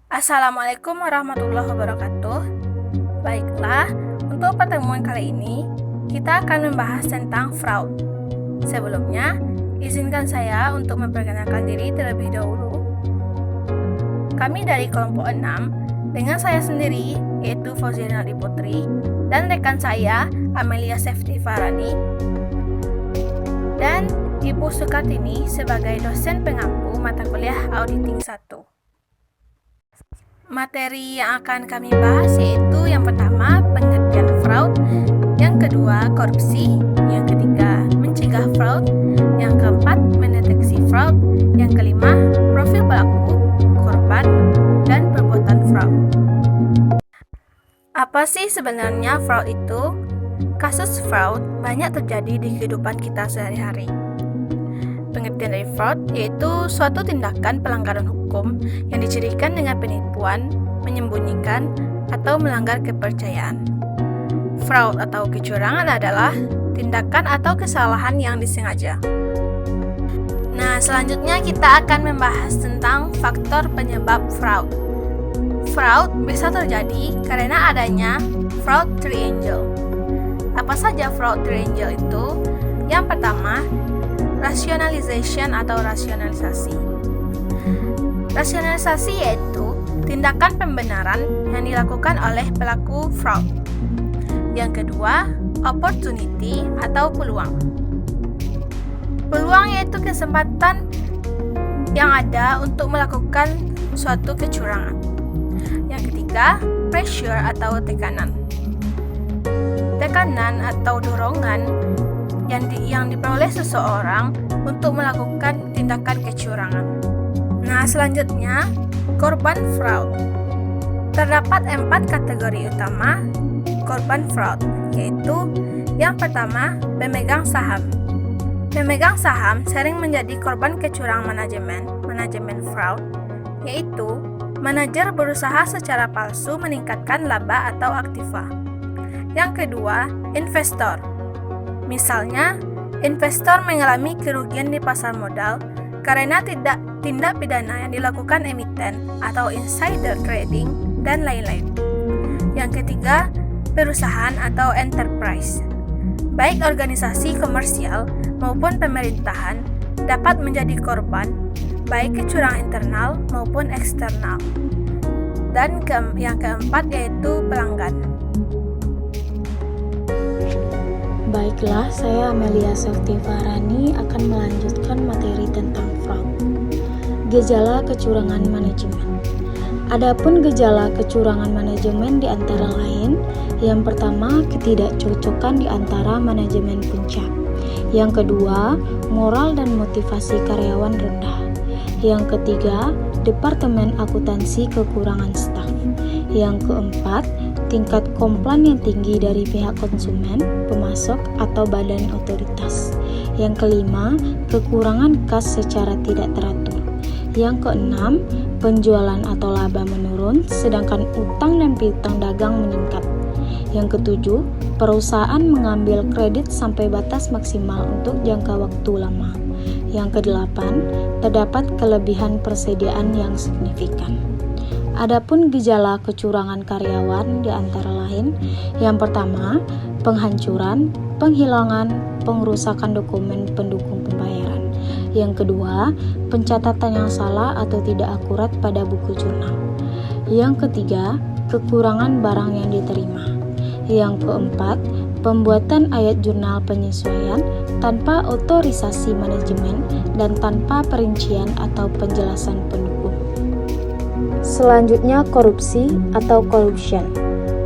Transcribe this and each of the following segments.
Assalamualaikum warahmatullahi wabarakatuh. Baiklah, untuk pertemuan kali ini kita akan membahas tentang fraud. Sebelumnya, izinkan saya untuk memperkenalkan diri terlebih dahulu. Kami dari kelompok 6 dengan saya sendiri, yaitu Fauziana Putri, dan rekan saya, Amelia Sefti Farani, dan Ibu Sukartini sebagai dosen pengampu mata kuliah Auditing 1. Materi yang akan kami bahas yaitu yang pertama, pengertian fraud, yang kedua, korupsi, yang ketiga, mencegah fraud, yang keempat, mendeteksi fraud, yang kelima, profil pelaku, korban, dan perbuatan fraud. Apa sih sebenarnya fraud itu? Kasus fraud banyak terjadi di kehidupan kita sehari-hari. Pengertian dari fraud yaitu suatu tindakan pelanggaran hukum yang dicirikan dengan penipuan, menyembunyikan, atau melanggar kepercayaan. Fraud atau kecurangan adalah tindakan atau kesalahan yang disengaja. Nah, selanjutnya kita akan membahas tentang faktor penyebab fraud. Fraud bisa terjadi karena adanya fraud triangle. Apa saja fraud triangle itu? Yang pertama, rationalization atau rasionalisasi. Rasionalisasi yaitu tindakan pembenaran yang dilakukan oleh pelaku fraud. Yang kedua, opportunity atau peluang. Peluang yaitu kesempatan yang ada untuk melakukan suatu kecurangan. Yang ketiga, pressure atau tekanan. Tekanan atau dorongan yang diperoleh seseorang untuk melakukan tindakan kecurangan. Nah, selanjutnya, korban fraud. Terdapat 4 kategori utama korban fraud, yaitu yang pertama, pemegang saham. Pemegang saham sering menjadi korban kecurangan manajemen fraud, yaitu manajer berusaha secara palsu meningkatkan laba atau aktiva. Yang kedua, investor. Misalnya, investor mengalami kerugian di pasar modal karena tindak pidana yang dilakukan emiten atau insider trading dan lain-lain. Yang ketiga, perusahaan atau enterprise. Baik organisasi komersial maupun pemerintahan dapat menjadi korban baik kecurangan internal maupun eksternal. Dan yang keempat yaitu pelanggan. Baiklah, saya Amelia Sefti Farani akan melanjutkan materi tentang fraud. Gejala kecurangan manajemen. Adapun gejala kecurangan manajemen di antara lain, yang pertama, ketidakcocokan di antara manajemen puncak. Yang kedua, moral dan motivasi karyawan rendah. Yang ketiga, departemen akuntansi kekurangan staf. Yang keempat, tingkat komplain yang tinggi dari pihak konsumen, pemasok, atau badan otoritas. Yang kelima, kekurangan kas secara tidak teratur. Yang keenam, penjualan atau laba menurun, sedangkan utang dan piutang dagang meningkat. Yang ketujuh, perusahaan mengambil kredit sampai batas maksimal untuk jangka waktu lama. Yang kedelapan, terdapat kelebihan persediaan yang signifikan. Adapun gejala kecurangan karyawan di antara lain, yang pertama, penghancuran, penghilangan, pengrusakan dokumen pendukung pembayaran. Yang kedua, pencatatan yang salah atau tidak akurat pada buku jurnal. Yang ketiga, kekurangan barang yang diterima. Yang keempat, pembuatan ayat jurnal penyesuaian tanpa otorisasi manajemen dan tanpa perincian atau penjelasan pendukung. Selanjutnya, korupsi atau corruption.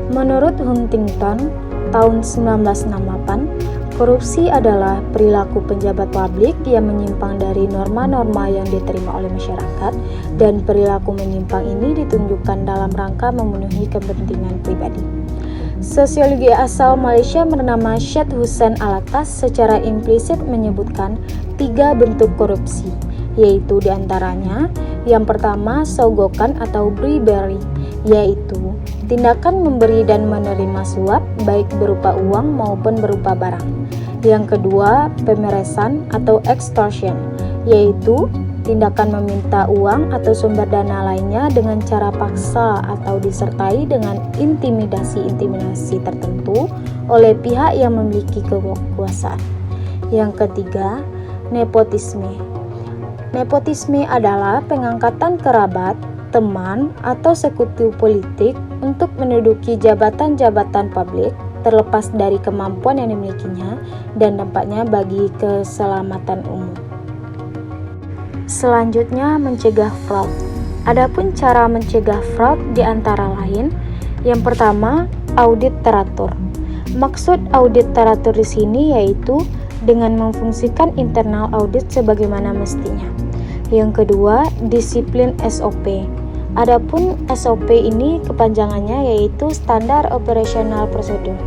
Menurut Huntington tahun 1968, korupsi adalah perilaku pejabat publik yang menyimpang dari norma-norma yang diterima oleh masyarakat, dan perilaku menyimpang ini ditunjukkan dalam rangka memenuhi kepentingan pribadi. Sosiologi asal Malaysia bernama Syed Hussein Alatas secara implisit menyebutkan 3 bentuk korupsi, yaitu diantaranya yang pertama, sogokan atau bribery, yaitu tindakan memberi dan menerima suap baik berupa uang maupun berupa barang. Yang kedua, pemeresan atau extortion, yaitu tindakan meminta uang atau sumber dana lainnya dengan cara paksa atau disertai dengan intimidasi tertentu oleh pihak yang memiliki kekuasaan. Yang ketiga, nepotisme. Nepotisme adalah pengangkatan kerabat, teman, atau sekutu politik untuk menduduki jabatan-jabatan publik terlepas dari kemampuan yang dimilikinya dan dampaknya bagi keselamatan umum. Selanjutnya, mencegah fraud. Adapun cara mencegah fraud di antara lain, yang pertama, audit teratur. Maksud audit teratur di sini yaitu dengan memfungsikan internal audit sebagaimana mestinya. Yang kedua, disiplin SOP. Adapun SOP ini kepanjangannya yaitu Standar Operational Procedure.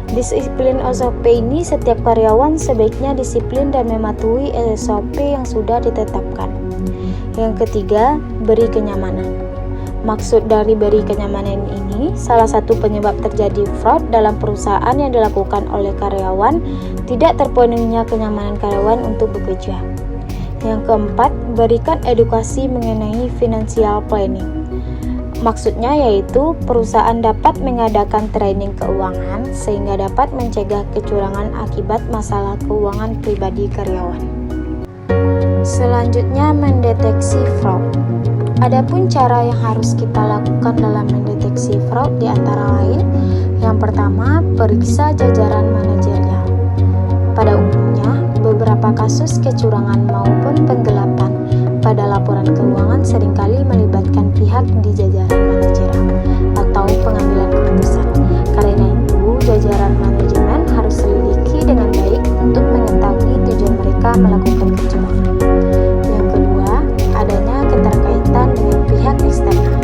Disiplin SOP ini setiap karyawan sebaiknya disiplin dan mematuhi SOP yang sudah ditetapkan. Yang ketiga, beri kenyamanan. Maksud dari beri kenyamanan ini, salah satu penyebab terjadi fraud dalam perusahaan yang dilakukan oleh karyawan tidak terpenuhinya kenyamanan karyawan untuk bekerja. Yang keempat, berikan edukasi mengenai financial planning. Maksudnya yaitu perusahaan dapat mengadakan training keuangan sehingga dapat mencegah kecurangan akibat masalah keuangan pribadi karyawan. Selanjutnya, mendeteksi fraud. Adapun cara yang harus kita lakukan dalam mendeteksi fraud di antara lain, yang pertama, periksa jajaran manajerial. Pada umumnya, beberapa kasus kecurangan maupun penggelapan pada laporan keuangan seringkali melibatkan pihak di jajaran manajerial atau pengambilan keputusan. Karena itu, jajaran manajemen harus selidiki dengan baik untuk mengetahui tujuan mereka melakukan kecurangan. Yang kedua, adanya keterkaitan dengan pihak eksternal,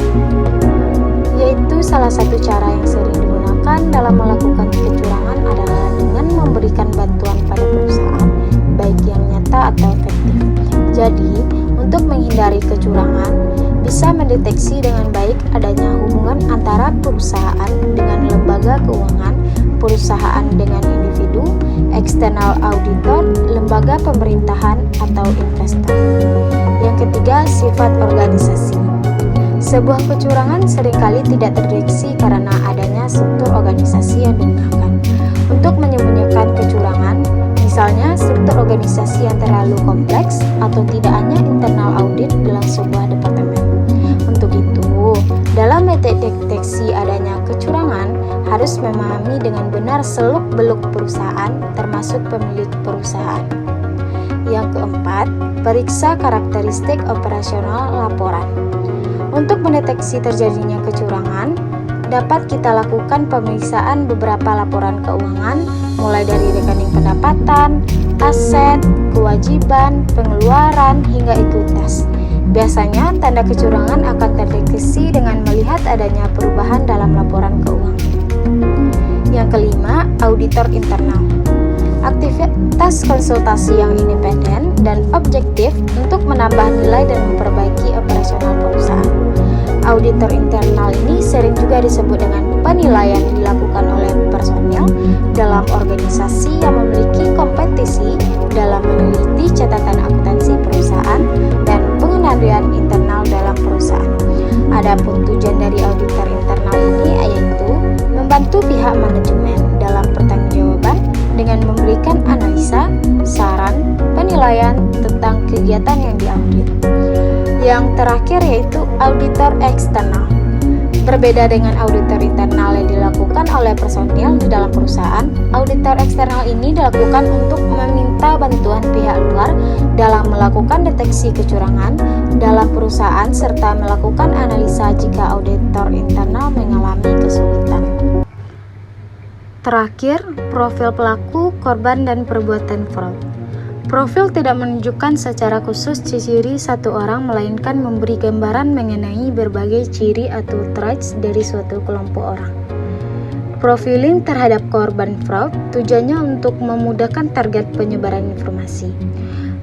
yaitu salah satu cara yang sering digunakan dalam melakukan kecurangan adalah dengan memberikan bantuan pada perusahaan, baik yang nyata atau efektif. Jadi, untuk menghindari kecurangan, bisa mendeteksi dengan baik adanya hubungan antara perusahaan dengan lembaga keuangan, perusahaan dengan individu, eksternal auditor, lembaga pemerintahan, atau investor. Yang ketiga, sifat organisasi. Sebuah kecurangan seringkali tidak terdeteksi karena adanya struktur organisasi yang digunakan. Untuk menyembunyikan kecurangan, misalnya struktur organisasi yang terlalu kompleks atau tidak hanya internal audit dalam sebuah departemen. Untuk itu, dalam mendeteksi adanya kecurangan, harus memahami dengan benar seluk-beluk perusahaan, termasuk pemilik perusahaan. Yang keempat, periksa karakteristik operasional laporan. Untuk mendeteksi terjadinya kecurangan, dapat kita lakukan pemeriksaan beberapa laporan keuangan, mulai dari rekening pendapatan, aset, kewajiban, pengeluaran, hingga ekuitas. Biasanya, tanda kecurangan akan terdeteksi dengan melihat adanya perubahan dalam laporan keuangan. Yang kelima, auditor internal. Aktivitas konsultasi yang independen dan objektif untuk menambah nilai dan memperbaiki operasional perusahaan. Auditor internal ini sering juga disebut dengan penilaian yang dilakukan oleh personil dalam organisasi yang memiliki kompetisi dalam meneliti catatan akuntansi perusahaan dan pengendalian internal dalam perusahaan. Adapun tujuan dari auditor internal ini yaitu membantu pihak manajemen dalam pertanggungjawaban dengan memberikan analisa, saran, penilaian tentang kegiatan yang diaudit. Yang terakhir yaitu auditor eksternal. Berbeda dengan auditor internal yang dilakukan oleh personil di dalam perusahaan, auditor eksternal ini dilakukan untuk meminta bantuan pihak luar dalam melakukan deteksi kecurangan dalam perusahaan serta melakukan analisa jika auditor internal mengalami kesulitan. Terakhir, profil pelaku, korban, dan perbuatan fraud. Profil tidak menunjukkan secara khusus ciri satu orang, melainkan memberi gambaran mengenai berbagai ciri atau traits dari suatu kelompok orang. Profiling terhadap korban fraud tujuannya untuk memudahkan target penyebaran informasi.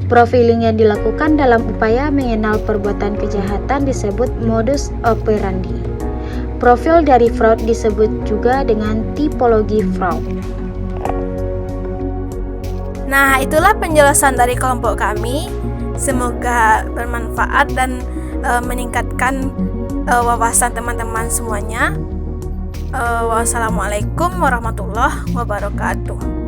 Profiling yang dilakukan dalam upaya mengenal perbuatan kejahatan disebut modus operandi. Profil dari fraud disebut juga dengan tipologi fraud. Nah, itulah penjelasan dari kelompok kami. Semoga bermanfaat dan meningkatkan wawasan teman-teman semuanya. Wassalamualaikum warahmatullahi wabarakatuh.